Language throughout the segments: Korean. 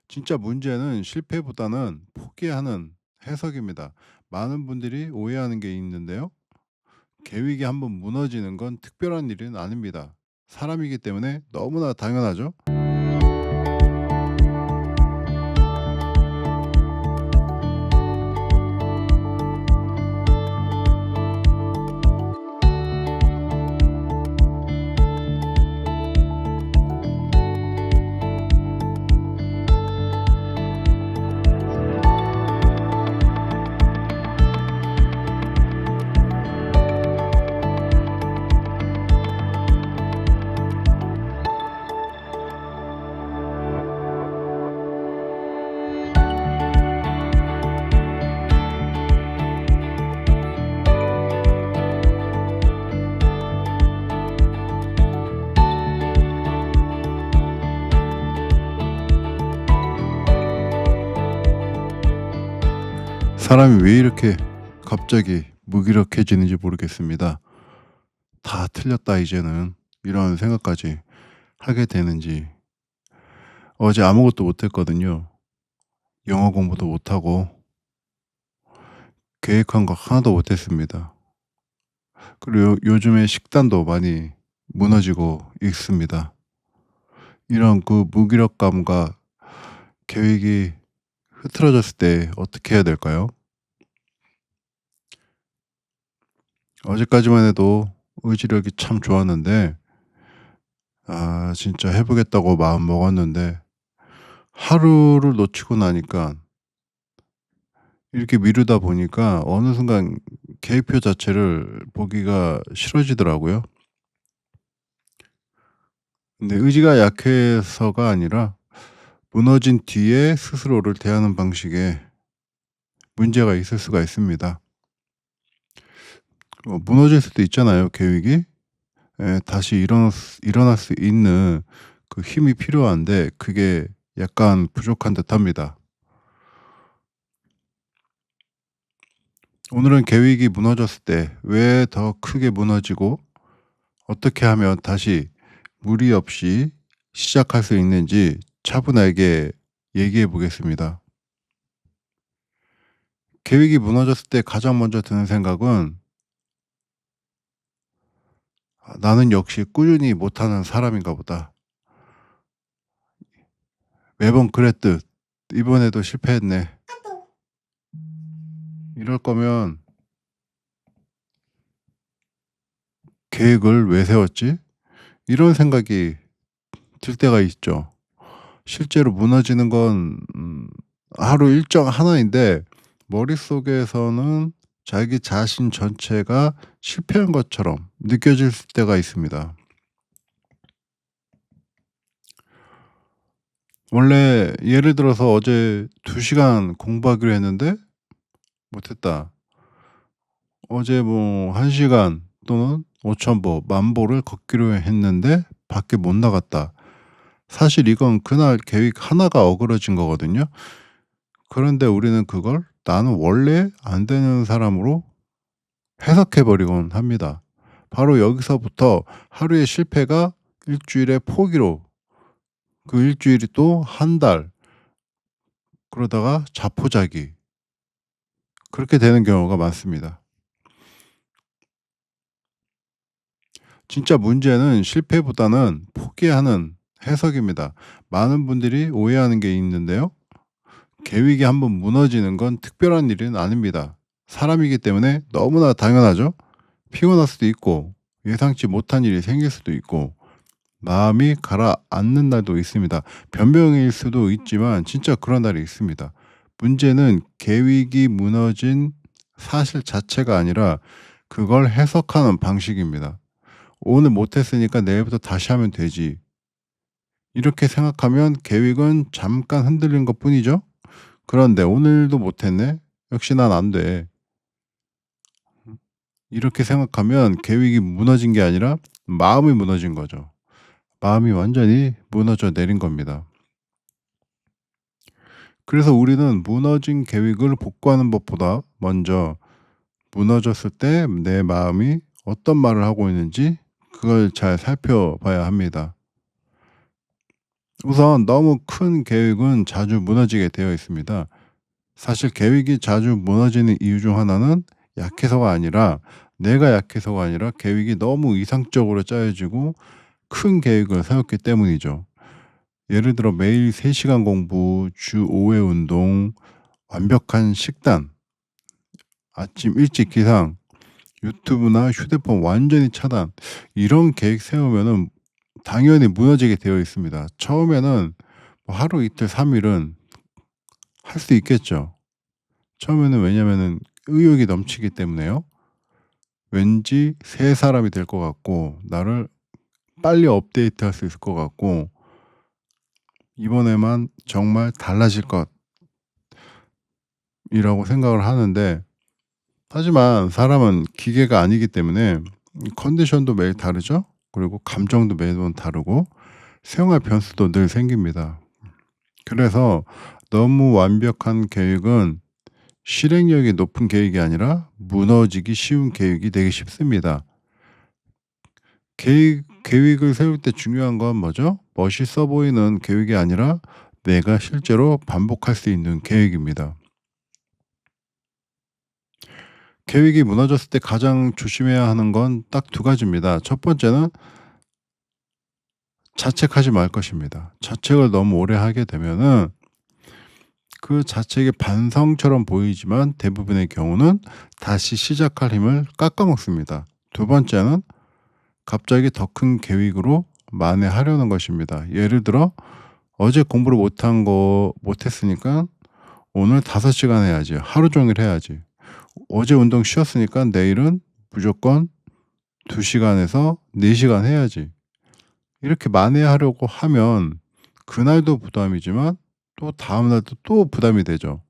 진짜 문제는 실패보다는 포기하는 해석입니다. 많은 분들이 오해하는 게 있는데요. 계획이 한번 무너지는 건 특별한 일은 아닙니다. 사람이기 때문에 너무나 당연하죠. 사람이 왜 이렇게 갑자기 무기력해지는지 모르겠습니다. '다 틀렸다 이제는.' 이런 생각까지 하게 되는지. 어제 아무것도 못 했거든요. 영어 공부도 못 하고 계획한 거 하나도 못 했습니다. 그리고 요즘에 식단도 많이 무너지고 있습니다. 이런 그 무기력감과 계획이 흐트러졌을 때 어떻게 해야 될까요? 어제까지만 해도 의지력이 참 좋았는데 진짜 해 보겠다고 마음 먹었는데 하루를 놓치고 나니까 이렇게 미루다 보니까 어느 순간 계획표 자체를 보기가 싫어지더라고요. 근데 의지가 약해서가 아니라 무너진 뒤에 스스로를 대하는 방식에 문제가 있을 수가 있습니다. 무너질 수도 있잖아요, 계획이. 예, 다시 일어날 수 있는 그 힘이 필요한데 그게 약간 부족한 듯합니다. 오늘은 계획이 무너졌을 때 왜 더 크게 무너지고 어떻게 하면 다시 무리 없이 시작할 수 있는지 차분하게 얘기해 보겠습니다. 계획이 무너졌을 때 가장 먼저 드는 생각은 '나는 역시 꾸준히 못하는 사람인가 보다. 매번 그랬듯 이번에도 실패했네. 이럴 거면 계획을 왜 세웠지?' 이런 생각이 들 때가 있죠. 실제로 무너지는 건 하루 일정 하나인데 머릿속에서는 자기 자신 전체가 실패한 것처럼 느껴질 때가 있습니다. 원래 예를 들어서 어제 2 시간 공부하기로 했는데 못 했다. 어제 뭐 1 시간 또는 5,000 보, 10,000 보를 걷기로 했는데 밖에 못 나갔다. 사실 이건 그날 계획 하나가 어그러진 거거든요. 그런데 우리는 그걸 '나는 원래 안 되는 사람으로 해석해 버리곤 합니다. 바로 여기서부터 하루의 실패가 일 주일의 포기로, 그 일 주일이 또 한 달, 그러다가 자포자기, 그렇게 되는 경우가 많습니다. 진짜 문제는 실패보다는 포기하는 해석입니다. 많은 분들이 오해하는 게 있는데요. 계획이 한번 무너지는 건 특별한 일은 아닙니다. 사람이기 때문에 너무나 당연하죠. 피곤할 수도 있고 예상치 못한 일이 생길 수도 있고 마음이 가라앉는 날도 있습니다. 변명일 수도 있지만 진짜 그런 날이 있습니다. 문제는 계획이 무너진 사실 자체가 아니라 그걸 해석하는 방식입니다. '오늘 못 했으니까 내일부터 다시 하면 되지.' 이렇게 생각하면 계획은 잠깐 흔들린 것뿐이죠. 그런데 '오늘도 못 했네. 역시 난 안 돼.' 이렇게 생각하면 계획이 무너진 게 아니라 마음이 무너진 거죠. 마음이 완전히 무너져 내린 겁니다. 그래서 우리는 무너진 계획을 복구하는 것보다 먼저 무너졌을 때 내 마음이 어떤 말을 하고 있는지 그걸 잘 살펴봐야 합니다. 우선 너무 큰 계획은 자주 무너지게 되어 있습니다. 사실 계획이 자주 무너지는 이유 중 하나는 약해서가 아니라 내가 약해서가 아니라 계획이 너무 이상적으로 짜여지고 큰 계획을 세웠기 때문이죠. 예를 들어 매일 3 시간 공부, 주 5회 운동, 완벽한 식단, 아침 일찍 기상, 유튜브나 휴대폰 완전히 차단, 이런 계획 세우면은 당연히 무너지게 되어 있습니다. 처음에는 뭐 하루 이틀 3 일은 할 수 있겠죠. 처음에는, 왜냐면은 의욕이 넘치기 때문에요. 왠지 새 사람이 될 것 같고 나를 빨리 업데이트할 수 있을 것 같고 '이번에만 정말 달라질 것.'이라고 생각을 하는데, 하지만 사람은 기계가 아니기 때문에 컨디션도 매일 다르죠. 그리고 감정도 매번 다르고 생활 변수도 늘 생깁니다. 그래서 너무 완벽한 계획은 실행력이 높은 계획이 아니라 무너지기 쉬운 계획이 되기 쉽습니다. 계획을 세울 때 중요한 건 뭐죠? 멋있어 보이는 계획이 아니라 내가 실제로 반복할 수 있는 계획입니다. 계획이 무너졌을 때 가장 조심해야 하는 건 딱 두 가지입니다. 첫 번째는 자책하지 말 것입니다. 자책을 너무 오래 하게 되면은 그 자책이 반성처럼 보이지만 대부분의 경우는 다시 시작할 힘을 깎아먹습니다. 두 번째는 갑자기 더 큰 계획으로 만회하려는 것입니다. 예를 들어 어제 공부를 못했으니까 오늘 5 시간 해야지. 하루 종일 해야지. 어제 운동 쉬었으니까 내일은 무조건 2 시간에서 4 시간 해야지. 이렇게 만회하려고 하면 그날도 부담이지만 또 다음 날도 또 부담이 되죠.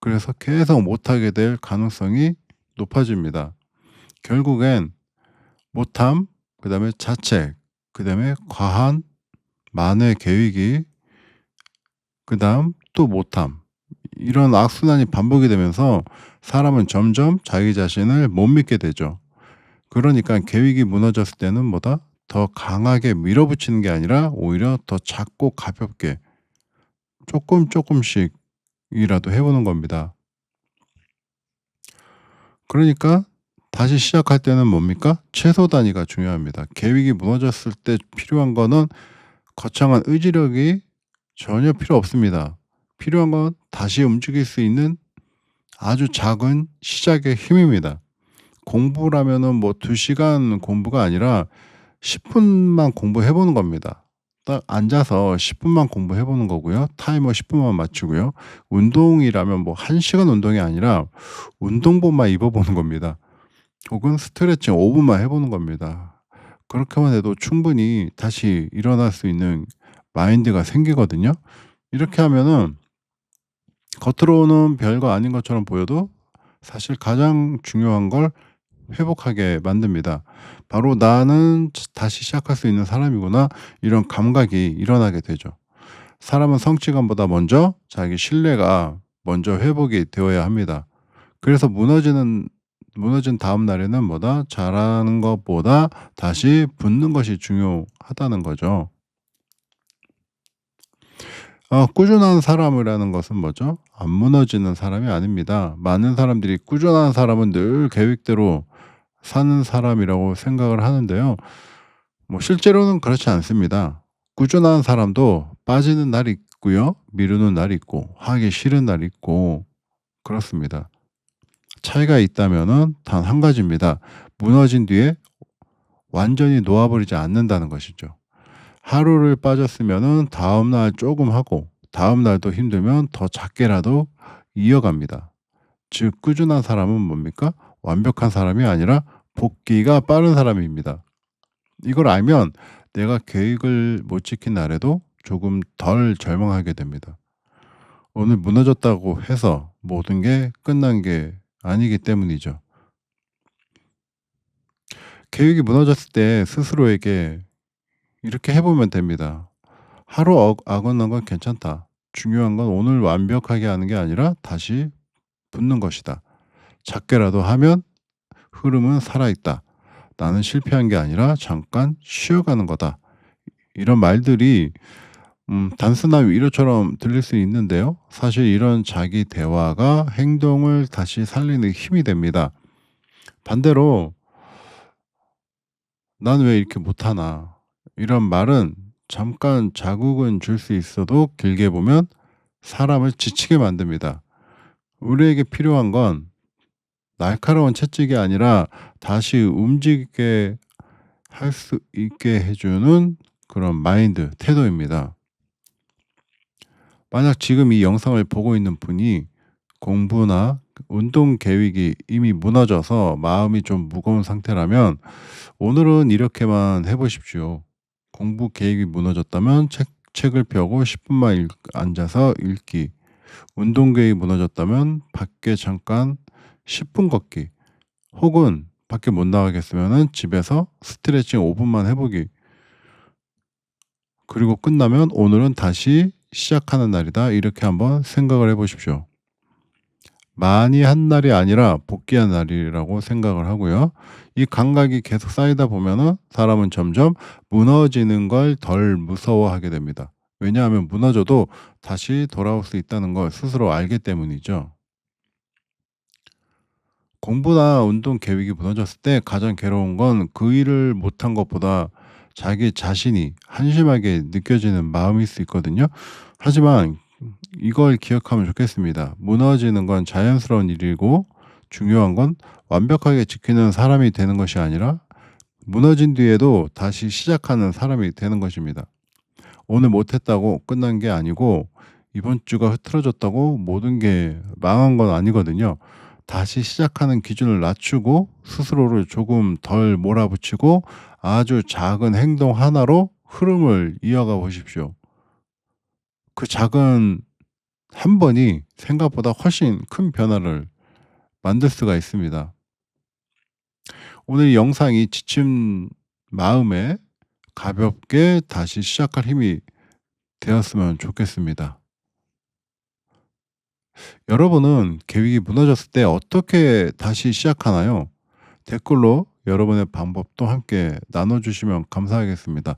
그래서 계속 못하게 될 가능성이 높아집니다. 결국엔 못함, 그다음에 자책, 그다음에 과한 만회 계획이, 그다음 또 못함, 이런 악순환이 반복이 되면서 사람은 점점 자기 자신을 못 믿게 되죠. 그러니까 계획이 무너졌을 때는 뭐다? 더 강하게 밀어붙이는 게 아니라 오히려 더 작고 가볍게 쪼끔씩이라도 해 보는 겁니다. 그러니까 다시 시작할 때는 뭡니까? 최소 단위가 중요합니다. 계획이 무너졌을 때 필요한 거는 거창한 의지력이 전혀 필요 없습니다. 필요한 건 다시 움직일 수 있는 아주 작은 시작의 힘입니다. 공부라면은 뭐 2 시간 공부가 아니라 10 분만 공부해 보는 겁니다. 딱 앉아서 10 분만 공부해 보는 거고요. 타이머 10 분만 맞추고요. 운동이라면 뭐 1 시간 운동이 아니라 운동복만 입어 보는 겁니다. 혹은 스트레칭 5 분만 해 보는 겁니다. 그렇게만 해도 충분히 다시 일어날 수 있는 마인드가 생기거든요. 이렇게 하면은 겉으로는 별거 아닌 것처럼 보여도 사실 가장 중요한 걸 회복하게 만듭니다. 바로 '나는 다시 시작할 수 있는 사람이구나.' 이런 감각이 일어나게 되죠. 사람은 성취감보다 먼저 자기 신뢰가 먼저 회복이 되어야 합니다. 그래서 무너진 다음 날에는 뭐다? 잘하는 것보다 다시 붙는 것이 중요하다는 거죠. 꾸준한 사람이라는 것은 뭐죠? 안 무너지는 사람이 아닙니다. 많은 사람들이 꾸준한 사람은 늘 계획대로 사는 사람이라고 생각을 하는데요. 뭐 실제로는 그렇지 않습니다. 꾸준한 사람도 빠지는 날이 있고요. 미루는 날이 있고 하기 싫은 날이 있고 그렇습니다. 차이가 있다면은 단 한 가지입니다. 무너진 뒤에 완전히 놓아 버리지 않는다는 것이죠. 하루를 빠졌으면은 다음날 조금 하고 다음날도 힘들면 더 작게라도 이어갑니다. 즉 꾸준한 사람은 뭡니까? 완벽한 사람이 아니라 복기가 빠른 사람입니다. 이걸 알면 내가 계획을 못 지킨 날에도 조금 덜 절망하게 됩니다. 오늘 무너졌다고 해서 모든 게 끝난 게 아니기 때문이죠. 계획이 무너졌을 때 스스로에게 이렇게 해 보면 됩니다. '하루 어긋난 건 괜찮다. 중요한 건 오늘 완벽하게 하는 게 아니라 다시 붙는 것이다. 작게라도 하면 흐름은 살아있다. 나는 실패한 게 아니라 잠깐 쉬어가는 거다.' 이런 말들이 단순한 위로처럼 들릴 수 있는데요. 사실 이런 자기 대화가 행동을 다시 살리는 힘이 됩니다. 반대로 "난 왜 이렇게 못하나." 이런 말은 잠깐 자극은 줄 수 있어도 길게 보면 사람을 지치게 만듭니다. 우리에게 필요한 건 날카로운 채찍이 아니라 다시 움직이게 할 수 있게 해 주는 그런 마인드, 태도입니다. 만약 지금 이 영상을 보고 있는 분이 공부나 운동 계획이 이미 무너져서 마음이 좀 무거운 상태라면 오늘은 이렇게만 해 보십시오. 공부 계획이 무너졌다면 책을 펴고 10 분만 앉아서 읽기. 운동 계획이 무너졌다면 밖에 잠깐 10분 걷기. 혹은 밖에 못 나가겠으면은 집에서 스트레칭 5 분만 해 보기. 그리고 끝나면 '오늘은 다시 시작하는 날이다.' 이렇게 한번 생각을 해 보십시오. 많이 한 날이 아니라 복귀한 날이라고 생각을 하고요. 이 감각이 계속 쌓이다 보면은 사람은 점점 무너지는 걸 덜 무서워하게 됩니다. 왜냐하면 무너져도 다시 돌아올 수 있다는 걸 스스로 알기 때문이죠. 공부나 운동 계획이 무너졌을 때 가장 괴로운 건 그 일을 못한 것보다 자기 자신이 한심하게 느껴지는 마음일 수 있거든요. 하지만 이걸 기억하면 좋겠습니다. 무너지는 건 자연스러운 일이고 중요한 건 완벽하게 지키는 사람이 되는 것이 아니라 무너진 뒤에도 다시 시작하는 사람이 되는 것입니다. 오늘 못했다고 끝난 게 아니고 이번 주가 흐트러졌다고 모든 게 망한 건 아니거든요. 다시 시작하는 기준을 낮추고 스스로를 조금 덜 몰아붙이고 아주 작은 행동 하나로 흐름을 이어가 보십시오. 그 작은 한 번이 생각보다 훨씬 큰 변화를 만들 수가 있습니다. 오늘 이 영상이 지친 마음에 가볍게 다시 시작할 힘이 되었으면 좋겠습니다. 여러분은 계획이 무너졌을 때 어떻게 다시 시작하나요? 댓글로 여러분의 방법도 함께 나눠 주시면 감사하겠습니다.